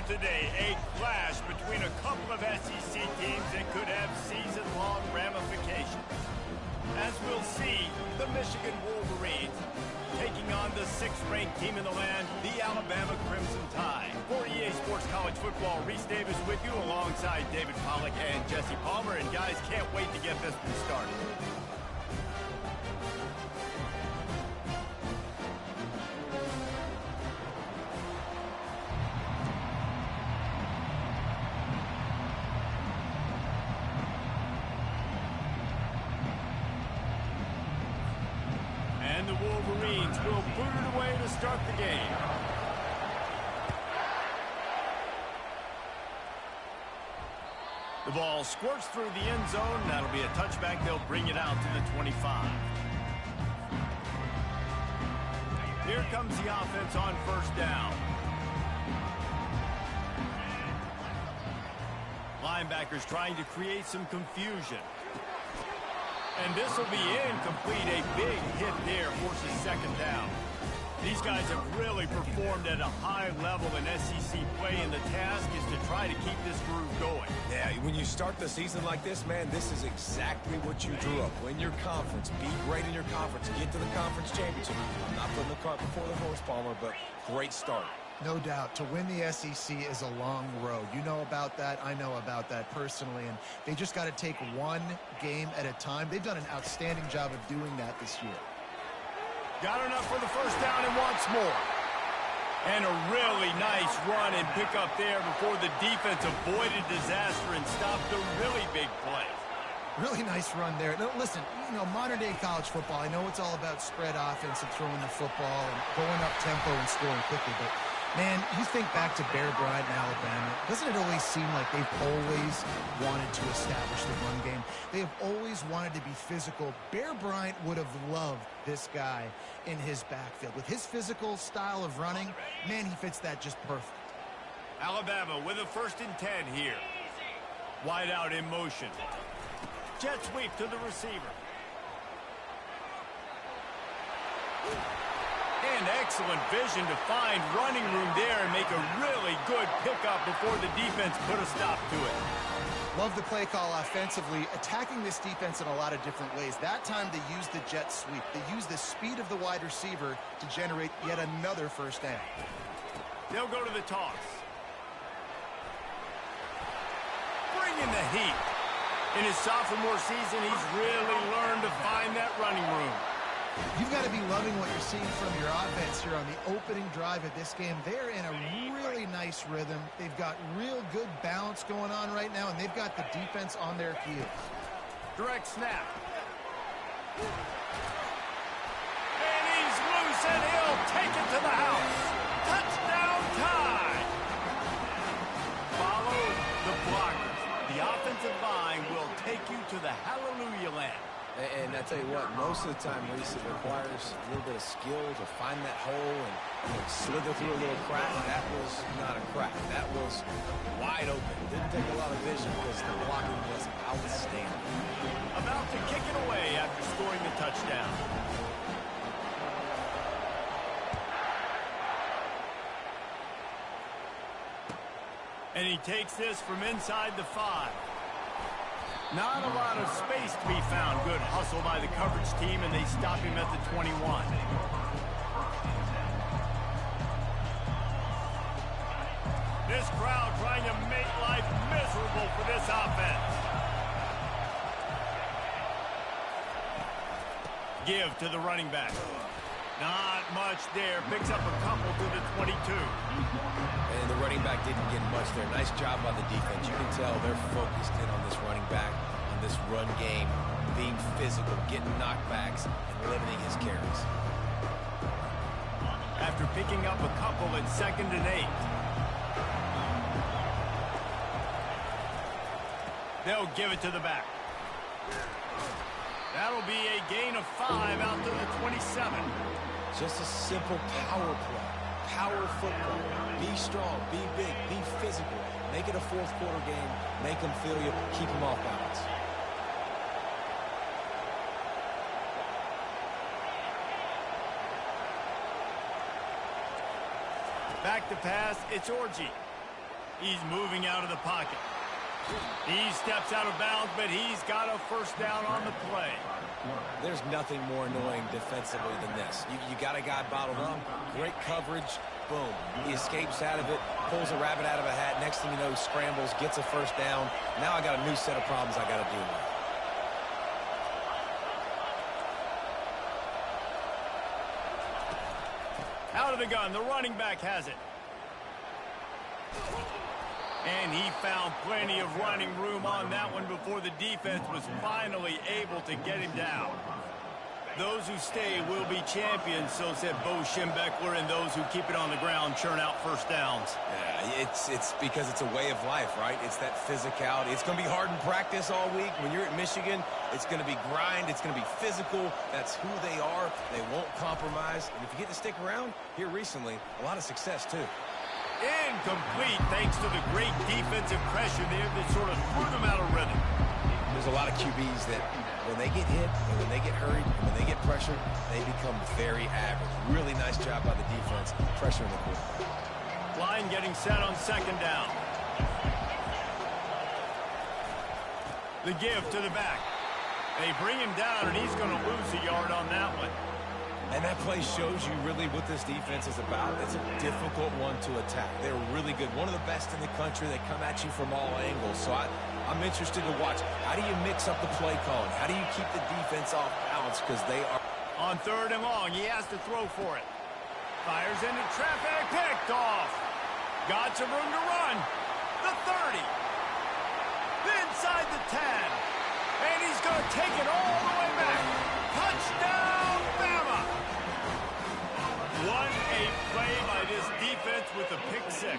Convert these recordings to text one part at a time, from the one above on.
today, a clash between a couple of SEC teams that could have season-long ramifications. As we'll see, the Michigan Wolverines taking on the 6th-ranked team in the land, the Alabama Crimson Tide. For EA Sports College Football, Reese Davis with you alongside David Pollack and Jesse Palmer. And guys, can't wait to get this one started. And the Wolverines will boot it away to start the game. The ball squirts through the end zone. That'll be a touchback. They'll bring it out to the 25. Here comes the offense on first down. Linebackers trying to create some confusion. And this will be incomplete. A big hit there forces second down. These guys have really performed at a high level in SEC play, and the task is to try to keep this groove going. Yeah, when you start the season like this, man, this is exactly what you drew up. Win your conference, be great in your conference, get to the conference championship. I'm not putting the cart before the horse, Palmer, but great start. No doubt. To win the SEC is a long road. You know about that. I know about that personally. And they just got to take one game at a time. They've done an outstanding job of doing that this year. Got enough for the first down and wants more. And a really nice run and pick up there before the defense avoided disaster and stopped the really big play. Really nice run there. Now, listen, you know, modern-day college football, I know it's all about spread offense and throwing the football and going up tempo and scoring quickly, but man, you think back to Bear Bryant in Alabama. Doesn't it always seem like they've always wanted to establish the run game? They have always wanted to be physical. Bear Bryant would have loved this guy in his backfield. With his physical style of running, man, he fits that just perfect. Alabama with a 1st and 10 here. Wide out in motion. Jet sweep to the receiver. And excellent vision to find running room there and make a really good pickup before the defense put a stop to it. Love the play call offensively, attacking this defense in a lot of different ways. That time they used the jet sweep. They used the speed of the wide receiver to generate yet another first down. They'll go to the toss. Bring in the heat. In his sophomore season, he's really learned to find that running room. You've got to be loving what you're seeing from your offense here on the opening drive of this game. They're in a really nice rhythm. They've got real good balance going on right now, and they've got the defense on their heels. Direct snap. And he's loose, and he'll take it to the house. Touchdown time. Follow the blockers. The offensive line will take you to the hallelujah land. And I tell you what, most of the time, Reese, it requires a little bit of skill to find that hole and slither through a little crack. That was not a crack. That was wide open. Didn't take a lot of vision because the blocking was outstanding. About to kick it away after scoring the touchdown. And he takes this from inside the 5. Not a lot of space to be found. Good hustle by the coverage team, and they stop him at the 21. This crowd trying to make life miserable for this offense. Give to the running back. Not much there. Picks up a couple to the 22. And the running back didn't get much there. Nice job by the defense. You can tell they're focused in on this running back, on this run game, being physical, getting knockbacks, and limiting his carries. After picking up a couple at 2nd and 8. They'll give it to the back. That'll be a gain of 5 out to the 27. Just a simple power play. Power football. Be strong, be big, be physical. Make it a 4th quarter game. Make them feel you. Keep them off balance. Back to pass, it's Orji. He's moving out of the pocket. He steps out of bounds, but he's got a first down on the play. There's nothing more annoying defensively than this. You got a guy bottled up, great coverage, boom. He escapes out of it, pulls a rabbit out of a hat. Next thing you know, he scrambles, gets a first down. Now I got a new set of problems I got to deal with. Out of the gun, the running back has it. And he found plenty of running room on that one before the defense was finally able to get him down. Those who stay will be champions, so said Bo Schembechler, and those who keep it on the ground churn out first downs. Yeah, it's because it's a way of life, right? It's that physicality. It's going to be hard in practice all week. When you're at Michigan, it's going to be grind. It's going to be physical. That's who they are. They won't compromise. And if you get to stick around, here recently, a lot of success, too. Incomplete thanks to the great defensive pressure there that sort of threw them out of rhythm. There's a lot of QBs that when they get hit and when they get hurried and when they get pressured, they become very average. Really nice job by the defense pressuring the quarterback. Line getting set on second down. The give to the back. They bring him down, and he's going to lose a yard on that one. And that play shows you really what this defense is about. It's a difficult one to attack. They're really good. One of the best in the country. They come at you from all angles. So I'm interested to watch. How do you mix up the play calling? How do you keep the defense off balance? Because they are... On third and long, he has to throw for it. Fires into traffic, picked off. Got some room to run. The 30. Inside the 10. And he's going to take it all the way back. Touchdown, Bama! What a play by this defense with a pick six.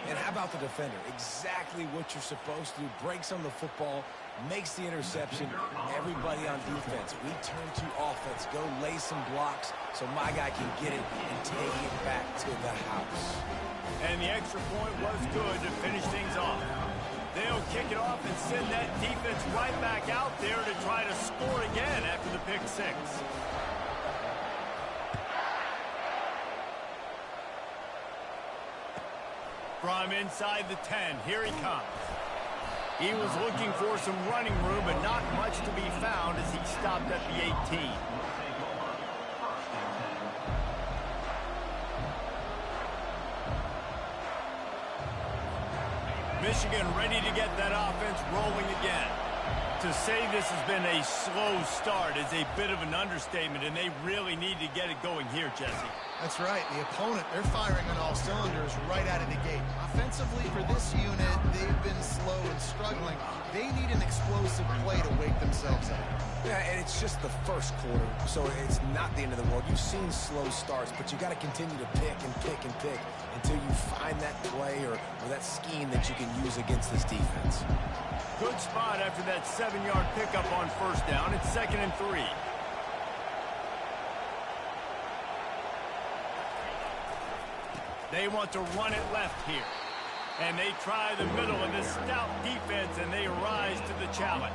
And how about the defender? Exactly what you're supposed to do. Breaks on the football, makes the interception. Everybody on defense, we turn to offense. Go lay some blocks so my guy can get it and take it back to the house. And the extra point was good to finish things off. They'll kick it off and send that defense right back out there to try to score again after the pick six. From inside the 10, here he comes. He was looking for some running room, but not much to be found as he stopped at the 18. Michigan ready to get that offense rolling again. To say this has been a slow start is a bit of an understatement, and they really need to get it going here, Jesse. That's right. The opponent, they're firing on all cylinders right out of the gate. Offensively, for this unit, they've been slow and struggling. They need an explosive play to wake themselves up. Yeah, and it's just the first quarter, so it's not the end of the world. You've seen slow starts, but you got to continue to pick and pick and pick until you find that play or that scheme that you can use against this defense. Good spot after that 7-yard pickup on first down. It's 2nd and 3. They want to run it left here. And they try the middle of this stout defense, and they rise to the challenge.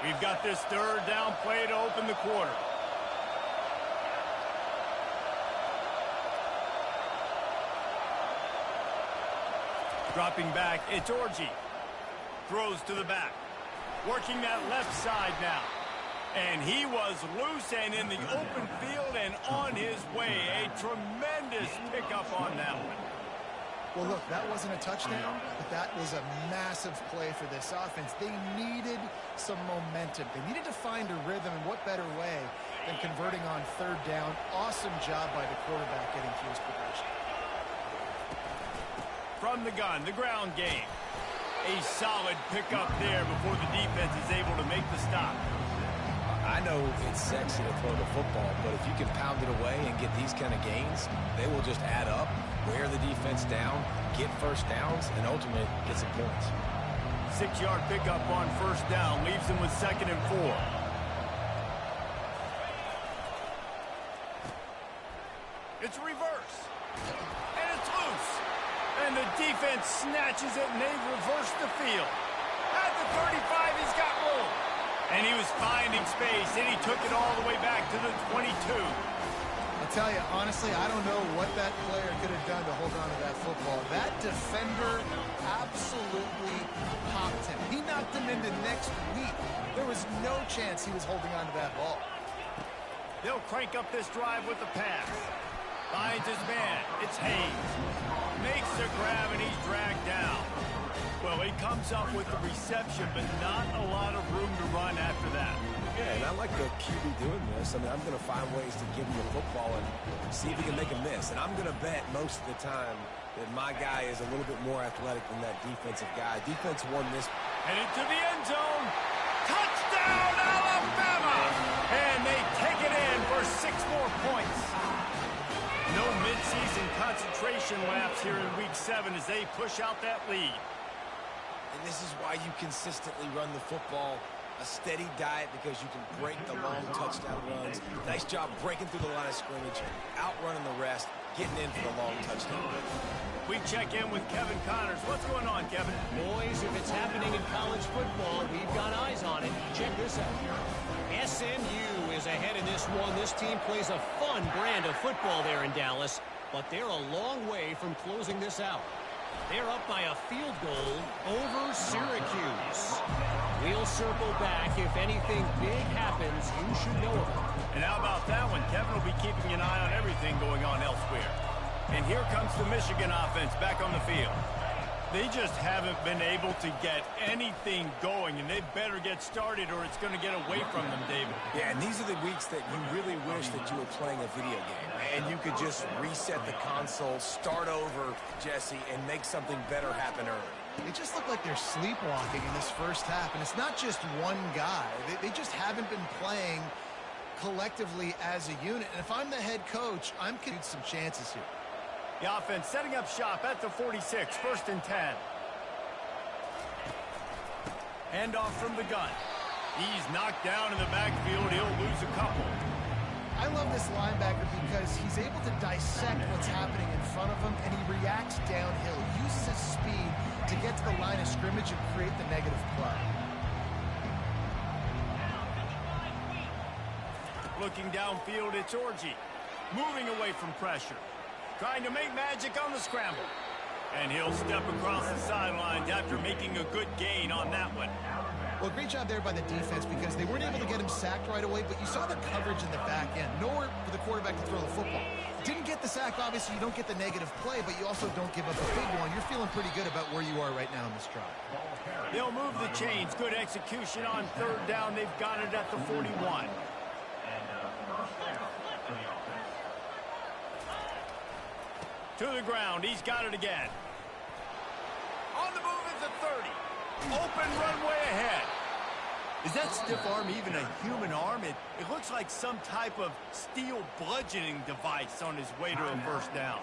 We've got this third down play to open the quarter. Dropping back, it's Orji. Throws to the back. Working that left side now. And he was loose and in the open field and on his way. A tremendous pickup on that one. Well, look, that wasn't a touchdown, but that was a massive play for this offense. They needed some momentum. They needed to find a rhythm, and what better way than converting on third down. Awesome job by the quarterback getting through his progression. From the gun, the ground game. A solid pickup there before the defense is able to make the stop. I know it's sexy to throw the football, but if you can pound it away and get these kind of gains, they will just add up, wear the defense down, get first downs, and ultimately get some points. 6-yard pickup on first down leaves them with 2nd and 4. It's reverse. And it's loose. And the defense snatches it, and they've reversed the field. At the 35, he's got room. And he was finding space, and he took it all the way back to the 22. I'll tell you, honestly, I don't know what that player could have done to hold on to that football. That defender absolutely popped him. He knocked him into next week. There was no chance he was holding on to that ball. They'll crank up this drive with the pass. Finds his man. It's Hayes. Makes the grab, and he's dragged down. Well, he comes up with the reception, but not a lot of room to run after that. Yeah, and I like the QB doing this. I mean, I'm going to find ways to give him the football and see if he can make a miss. And I'm going to bet most of the time that my guy is a little bit more athletic than that defensive guy. Defense won this. Headed to the end zone. Touchdown, Alabama! And they take it in for 6 more points. No midseason concentration laps here in Week 7 as they push out that lead. And this is why you consistently run the football. A steady diet because you can break the long touchdown runs. Nice job breaking through the line of scrimmage, outrunning the rest, getting in for the long touchdown. We check in with Kevin Connors. What's going on, Kevin? Boys, if it's happening in college football, we've got eyes on it. Check this out. SMU is ahead in this one. This team plays a fun brand of football there in Dallas, but they're a long way from closing this out. They're up by a field goal over Syracuse. We'll circle back. If anything big happens, you should know about it. And how about that one? Kevin will be keeping an eye on everything going on elsewhere. And here comes the Michigan offense back on the field. They just haven't been able to get anything going, and they better get started or it's going to get away from them, David. Yeah, and these are the weeks that you really wish that you were playing a video game, and you could just reset the console, start over, Jesse, and make something better happen early. They just look like they're sleepwalking in this first half, and it's not just one guy. They just haven't been playing collectively as a unit. And if I'm the head coach, I'm getting some chances here. The offense setting up shop at the 46, 1st and 10. Handoff from the gun. He's knocked down in the backfield. He'll lose a couple. I love this linebacker because he's able to dissect what's happening in front of him, and he reacts downhill. He uses his speed to get to the line of scrimmage and create the negative play. Looking downfield, it's Orji. Moving away from pressure. Trying to make magic on the scramble. And he'll step across the sidelines after making a good gain on that one. Well, great job there by the defense because they weren't able to get him sacked right away, but you saw the coverage in the back end. Nowhere for the quarterback to throw the football. Didn't get the sack, obviously you don't get the negative play, but you also don't give up a big one. You're feeling pretty good about where you are right now in this drive. They'll move the chains. Good execution on 3rd down. They've got it at the 41. To the ground. He's got it again. On the move is the 30. Open runway ahead. Is that stiff arm even a human arm? It looks like some type of steel bludgeoning device on his way to a 1st down.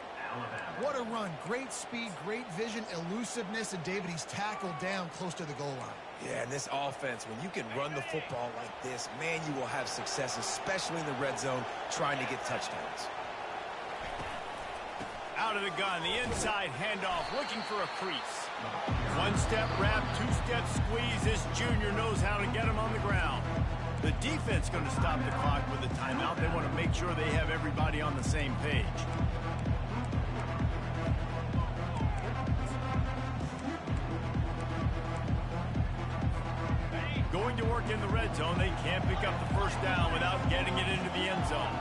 What a run. Great speed, great vision, elusiveness, and David, he's tackled down close to the goal line. Yeah, and this offense, when you can run the football like this, man, you will have success, especially in the red zone, trying to get touchdowns. Out of the gun, the inside handoff, looking for a crease. 1-step wrap, 2-step squeeze. This junior knows how to get him on the ground. The defense going to stop the clock with a timeout. They want to make sure they have everybody on the same page. Going to work in the red zone. They can't pick up the 1st down without getting it into the end zone.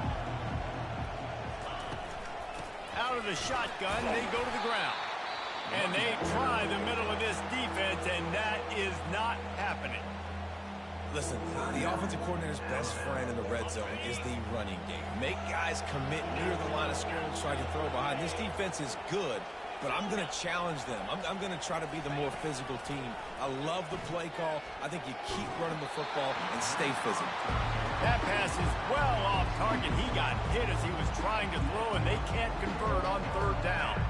Out of the shotgun, they go to the ground. And they try the middle of this defense, and that is not happening. Listen, the offensive coordinator's best friend in the red zone is the running game. Make guys commit near the line of scrimmage so I can throw behind. This defense is good, but I'm going to challenge them. I'm going to try to be the more physical team. I love the play call. I think you keep running the football and stay physical. That pass is well off target. He got hit as he was trying to throw, and they can't convert on third down.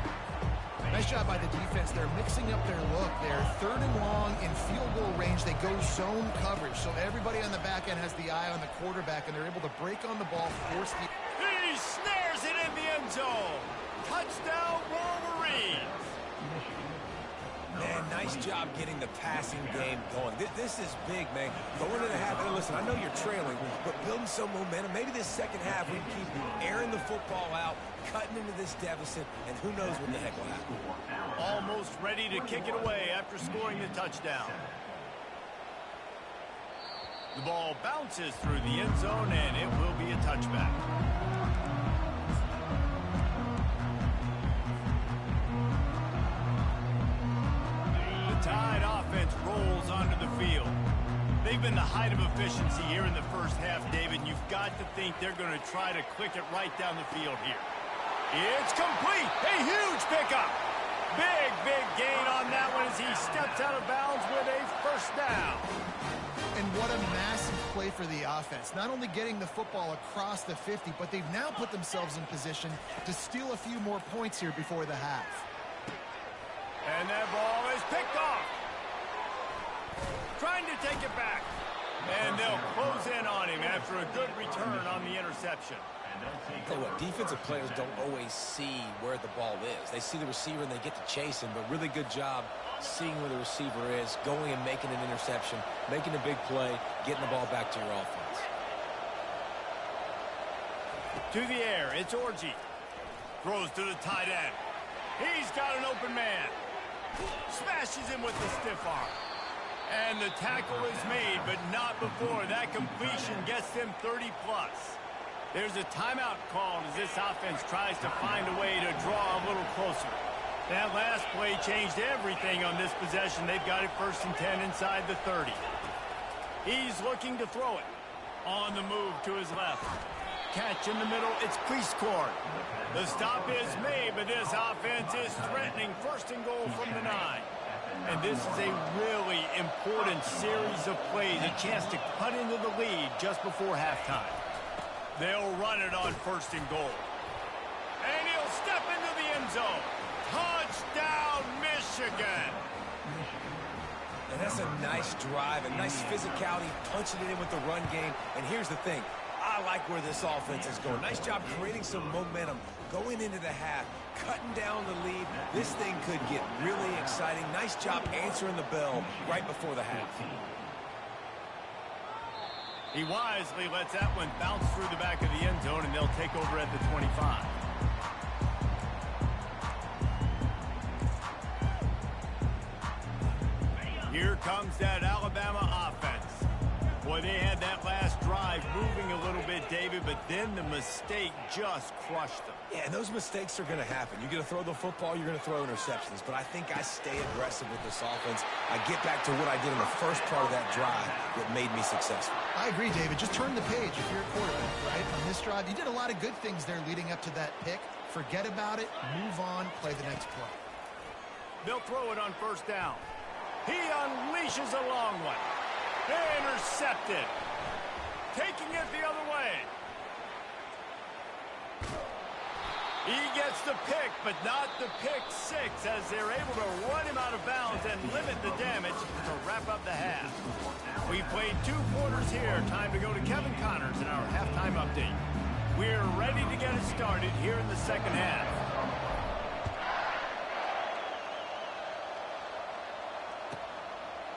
Nice job by the defense. They're mixing up their look. They're third and long in field goal range. They go zone coverage. So everybody on the back end has the eye on the quarterback, and they're able to break on the ball, force the... He snares it in the end zone. Touchdown, Wolverines. Man, nice job getting the passing game going. This is big, man. Going into the half, and listen, I know you're trailing, but building some momentum. Maybe this second half we can keep airing the football out, cutting into this deficit, and who knows what the heck will happen. Almost ready to kick it away after scoring the touchdown. The ball bounces through the end zone, and it will be a touchback. Tide offense rolls onto the field. They've been the height of efficiency here in the first half, David, and you've got to think they're going to try to click it right down the field here. It's complete. A huge pickup. Big gain on that one as he steps out of bounds with a first down. And what a massive play for the offense. Not only getting the football across the 50, but they've now put themselves in position to steal a few more points here before the half. And that ball is picked off. Trying to take it back. And they'll close in on him after a good return on the interception. Tell you what, defensive players don't always see where the ball is. They see the receiver and they get to chase him, but really good job seeing where the receiver is, going and making an interception, making a big play, getting the ball back to your offense. To the air, it's Orji. Throws to the tight end. He's got an open man. Smashes him with the stiff arm. And the tackle is made, but not before that completion gets them 30-plus. There's a timeout called as this offense tries to find a way to draw a little closer. That last play changed everything on this possession. They've got it 1st and 10 inside the 30. He's looking to throw it. On the move to his left. Catch in the middle, it's Priestcourt. The stop is made, but this offense is threatening 1st and goal from the 9. And this is a really important series of plays, a chance to cut into the lead just before halftime. They'll run it on 1st and goal. And he'll step into the end zone. Touchdown, Michigan! And that's a nice drive, a nice physicality, punching it in with the run game. And here's the thing. I like where this offense is going. Nice job creating some momentum going into the half, cutting down the lead. This thing could get really exciting. Nice job answering the bell right before the half. He wisely lets that one bounce through the back of the end zone, and they'll take over at the 25. Here comes that Alabama offense. Boy, they had that last drive moving a little bit, David, but then the mistake just crushed them. Yeah, and those mistakes are going to happen. You're going to throw the football, you're going to throw interceptions, but I think I stay aggressive with this offense. I get back to what I did in the first part of that drive that made me successful. I agree, David. Just turn the page if you're a quarterback, right? On this drive, you did a lot of good things there leading up to that pick. Forget about it, move on, play the next play. They'll throw it on 1st down. He unleashes a long one. Intercepted. Taking it the other way. He gets the pick, but not the pick 6 as they're able to run him out of bounds and limit the damage to wrap up the half. We've played 2 quarters here. Time to go to Kevin Connors in our halftime update. We're ready to get it started here in the second half.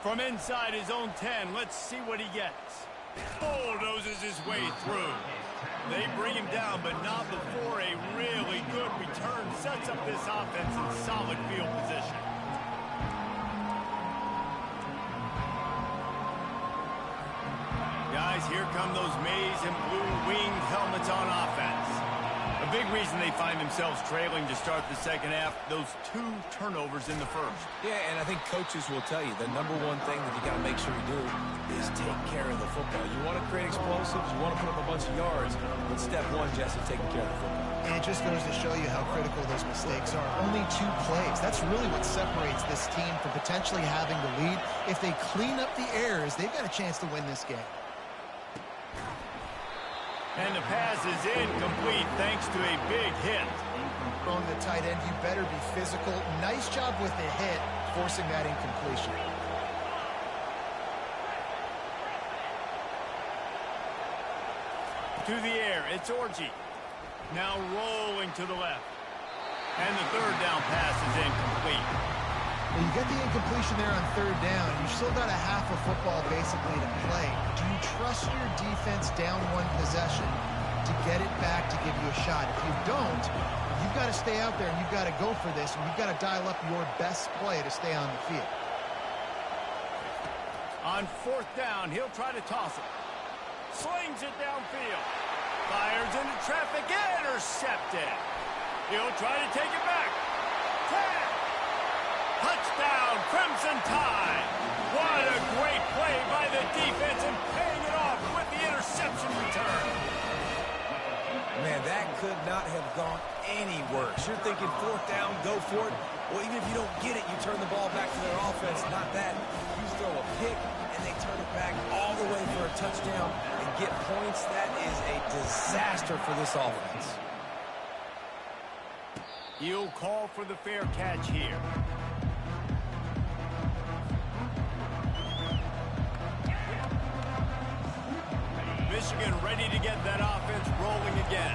From inside his own 10, let's see what he gets. Bulldozes his way through. They bring him down, but not before a really good return sets up this offense in solid field position. Guys, here come those maize and blue winged helmets on offense. A big reason they find themselves trailing to start the second half, those 2 turnovers in the first. Yeah, and I think coaches will tell you the number one thing that you got to make sure you do is take care of the football. You want to create explosives, you want to put up a bunch of yards, but step 1, Jesse, taking care of the football. AJ, just goes to show you how critical those mistakes are. Only 2 plays. That's really what separates this team from potentially having the lead. If they clean up the errors, they've got a chance to win this game. And the pass is incomplete thanks to a big hit. Throwing the tight end, you better be physical. Nice job with the hit, forcing that incompletion. To the air, it's Orji. Now rolling to the left. And the third down pass is incomplete. Well, you get the incompletion there on third down. You've still got a half a football basically to play. Do you trust your defense down 1 possession to get it back to give you a shot? If you don't, you've got to stay out there and you've got to go for this, and you've got to dial up your best play to stay on the field. On 4th down, he'll try to toss it. Slings it downfield. Fires into traffic. Intercepted. He'll try to take it back. 10. Touchdown, Crimson Tide. What a great play by the defense and paying it off with the interception return. Man, that could not have gone any worse. You're thinking 4th down, go for it. Well, even if you don't get it, you turn the ball back to their offense. Not that. You throw a pick, and they turn it back all the way for a touchdown and get points. That is a disaster for this offense. He'll call for the fair catch here. Michigan ready to get that offense rolling again.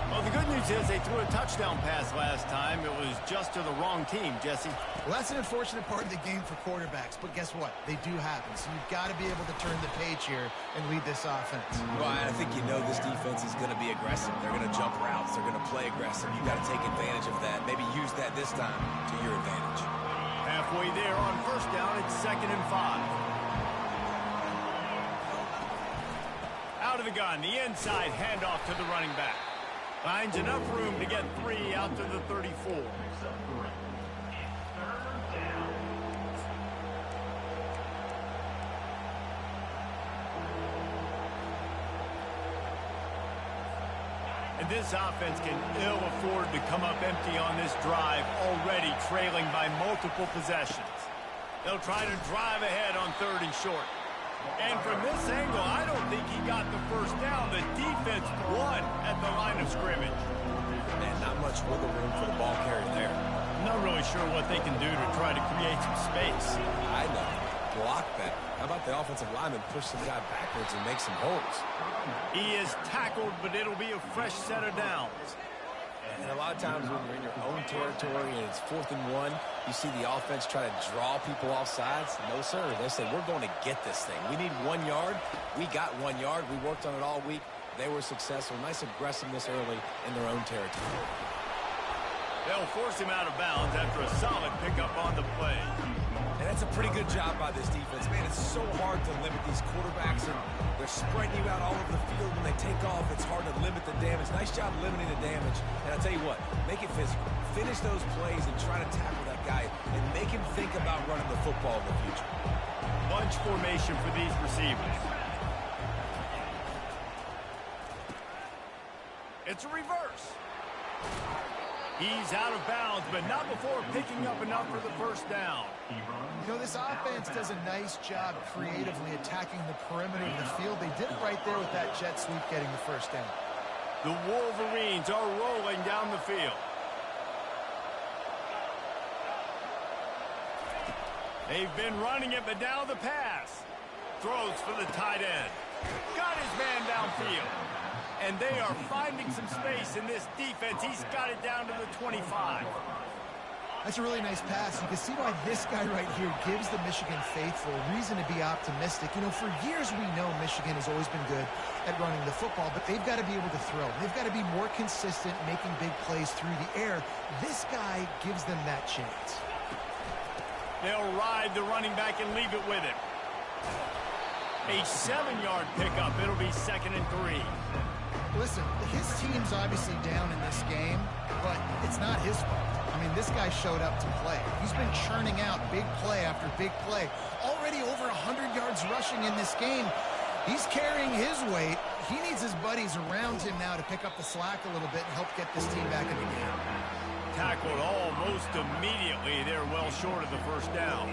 Well, the good news is they threw a touchdown pass last time. It was just to the wrong team, Jesse. Well, that's an unfortunate part of the game for quarterbacks, but guess what? They do happen, so you've got to be able to turn the page here and lead this offense. Well, I think you know this defense is going to be aggressive. They're going to jump routes. They're going to play aggressive. You've got to take advantage of that. Maybe use that this time to your advantage. Halfway there on 1st down, it's 2nd and 5. Out of the gun, the inside handoff to the running back. Finds enough room to get 3 out to the 34. And this offense can ill afford to come up empty on this drive, already trailing by multiple possessions. They'll try to drive ahead on 3rd and short. And from this angle, I don't think he got the 1st down. The defense won at the line of scrimmage. Man, not much wiggle room for the ball carrier there. I'm not really sure what they can do to try to create some space. I know. Block that. How about the offensive lineman push some guy backwards and make some holes? He is tackled, but it'll be a fresh set of downs. And a lot of times when you're in your own territory and it's 4th and 1, you see the offense try to draw people off sides. No, sir. They say, we're going to get this thing. We need 1 yard. We got 1 yard. We worked on it all week. They were successful. Nice aggressiveness early in their own territory. They'll force him out of bounds after a solid pickup on the play. And that's a pretty good job by this defense. Man, it's so hard to limit these quarterbacks, and they're spreading you out all over the field. When they take off, it's hard to limit the damage. Nice job limiting the damage. And I'll tell you what, make it physical. Finish those plays and try to tackle that guy and make him think about running the football in the future. Bunch formation for these receivers. It's a reverse. He's out of bounds, but not before picking up enough for the 1st down. You know, this offense does a nice job creatively attacking the perimeter of the field. They did it right there with that jet sweep getting the 1st down. The Wolverines are rolling down the field. They've been running it, but now the pass. Throws for the tight end. Got his man downfield. And they are finding some space in this defense. He's got it down to the 25. That's a really nice pass. You can see why this guy right here gives the Michigan faithful reason to be optimistic. You know, for years we know Michigan has always been good at running the football, but they've got to be able to throw. They've got to be more consistent making big plays through the air. This guy gives them that chance. They'll ride the running back and leave it with him. A 7-yard pickup. It'll be 2nd and 3. Listen, his team's obviously down in this game, but it's not his fault. I mean, this guy showed up to play. He's been churning out big play after big play. Already over 100 yards rushing in this game. He's carrying his weight. He needs his buddies around him now to pick up the slack a little bit and help get this team back in the game. Tackled almost immediately. They're well short of the first down.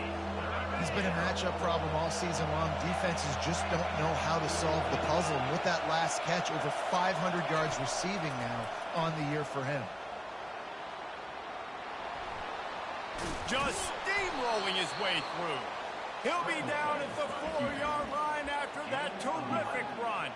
He's been a matchup problem all season long. Defenses just don't know how to solve the puzzle. And with that last catch, over 500 yards receiving now on the year for him. Just steamrolling his way through. He'll be down at the 4-yard line after that terrific run.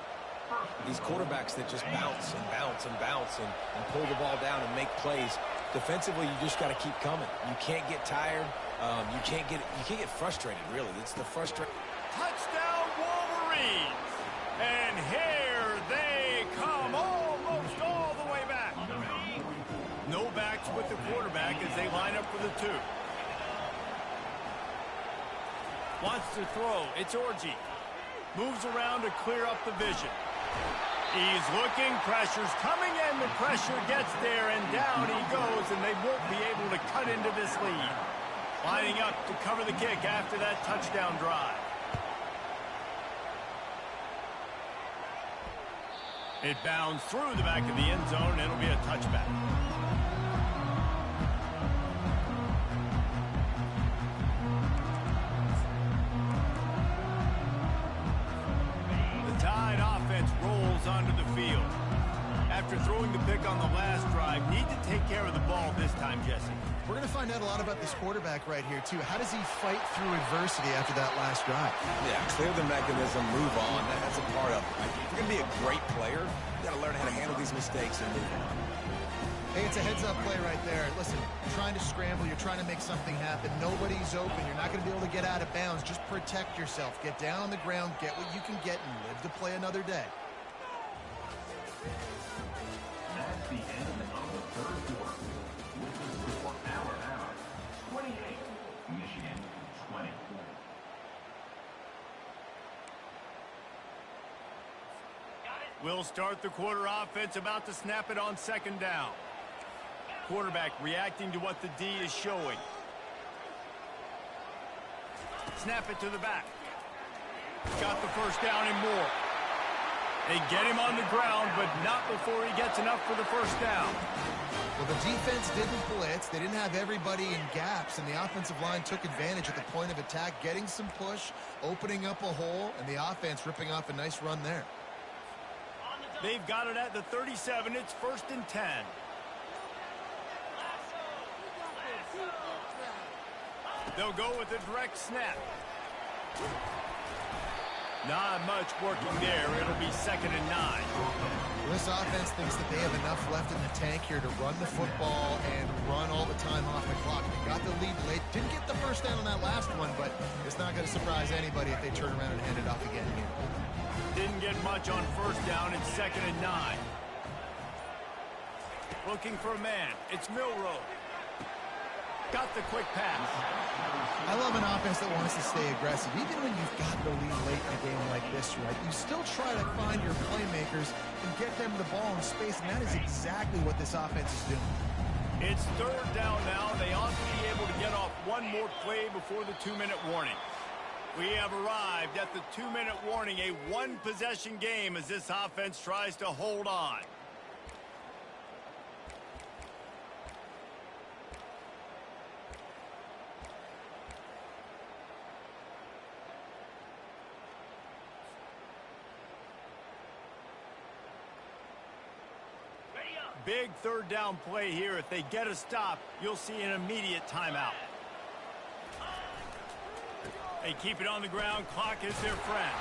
These quarterbacks that just bounce and bounce and bounce and pull the ball down and make plays. Defensively, you just got to keep coming. You can't get tired. You can't get frustrated, really. It's the frustration. Touchdown, Wolverines! And here they come, almost all the way back. No backs with the quarterback as they line up for the 2. Wants to throw. It's Orji. Moves around to clear up the vision. He's looking. Pressure's coming in. The pressure gets there, and down he goes, and they won't be able to cut into this lead. Lining up to cover the kick after that touchdown drive. It bounds through the back of the end zone, and it'll be a touchback. The Tide offense rolls onto the field. After throwing the pick on the last drive, need to take care of the ball this time, Jesse. We're going to find out a lot about this quarterback right here, too. How does he fight through adversity after that last drive? Yeah, clear the mechanism, move on. That's a part of it. Right? If you're going to be a great player, you got to learn how to handle these mistakes and move on. Hey, it's a heads-up play right there. Listen, you're trying to scramble. You're trying to make something happen. Nobody's open. You're not going to be able to get out of bounds. Just protect yourself. Get down on the ground. Get what you can get and live to play another day. That's the end of the third quarter. With the score our 28, Michigan 20. We'll start the quarter offense, about to snap it on second down. Quarterback reacting to what the D is showing. Snap it to the back. Got the first down and more. They get him on the ground, but not before he gets enough for the first down. Well, the defense didn't blitz. They didn't have everybody in gaps, and the offensive line took advantage at the point of attack, getting some push, opening up a hole, and the offense ripping off a nice run there. They've got it at the 37. It's 1st and 10. They'll go with a direct snap. Not much working there. It'll be 2nd and 9. This offense thinks that they have enough left in the tank here to run the football and run all the time off the clock. They got the lead late. Didn't get the first down on that last one, but it's not going to surprise anybody if they turn around and hand it off again here. Didn't get much on first down. It's 2nd and 9. Looking for a man. It's Milroe. Got the quick pass. I love an offense that wants to stay aggressive. Even when you've got the lead late in a game like this, right, you still try to find your playmakers and get them the ball in space, and that is exactly what this offense is doing. It's 3rd down now. They ought to be able to get off one more play before the 2-minute warning. We have arrived at the 2-minute warning, a one-possession game as this offense tries to hold on. Big 3rd down play here. If they get a stop, you'll see an immediate timeout. They keep it on the ground. Clock is their friend.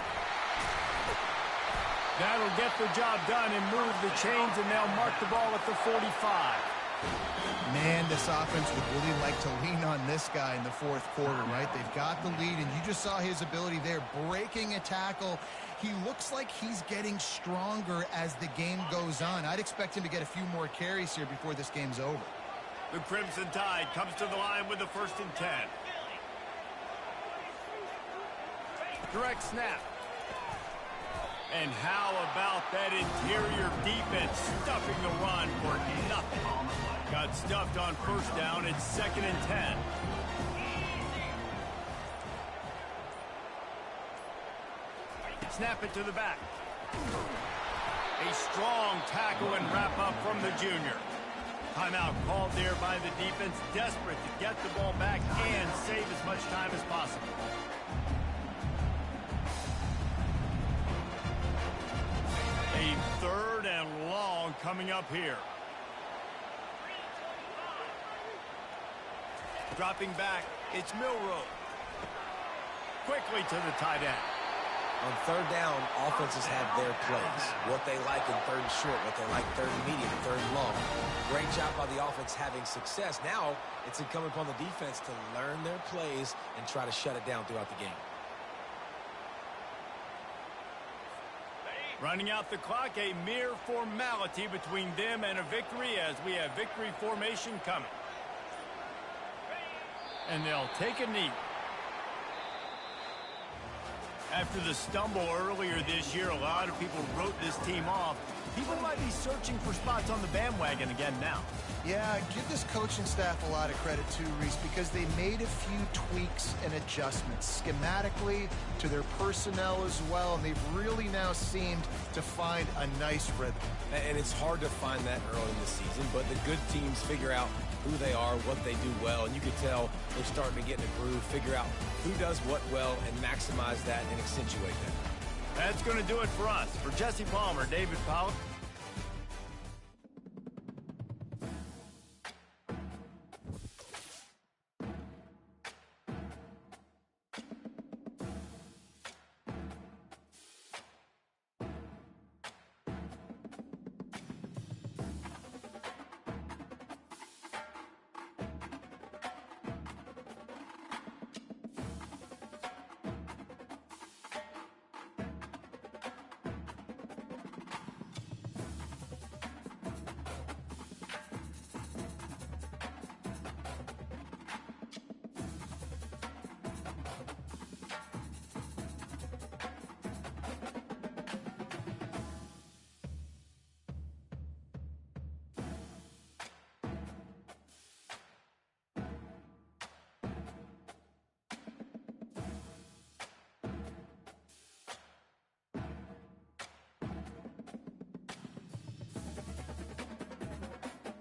That'll get the job done and move the chains, and they'll mark the ball at the 45. Man, this offense would really like to lean on this guy in the 4th quarter, right? They've got the lead, and you just saw his ability there, breaking a tackle. He looks like he's getting stronger as the game goes on. I'd expect him to get a few more carries here before this game's over. The Crimson Tide comes to the line with the 1st and 10. Direct snap. And how about that interior defense stuffing the run for nothing? Got stuffed on first down. It's 2nd and 10. snap it to the back. A strong tackle and wrap up from the junior. Timeout called there by the defense, desperate to get the ball back and save as much time as possible. A 3rd and long coming up here. Dropping back, it's Milroe. Quickly to the tight end. On 3rd down, offenses have their plays. What they like in 3rd and short, what they like 3rd and medium, 3rd and long. Great job by the offense having success. Now, it's incumbent upon the defense to learn their plays and try to shut it down throughout the game. Running out the clock, a mere formality between them and a victory as we have victory formation coming. And they'll take a knee. After the stumble earlier this year, a lot of people wrote this team off. People might be searching for spots on the bandwagon again now. Yeah, give this coaching staff a lot of credit too, Reese, because they made a few tweaks and adjustments schematically to their personnel as well, and they've really now seemed to find a nice rhythm. And it's hard to find that early in the season, but the good teams figure out who they are, what they do well, and you can tell they're starting to get in a groove, figure out who does what well, and maximize that and accentuate that. That's going to do it for us. For Jesse Palmer, David Powell,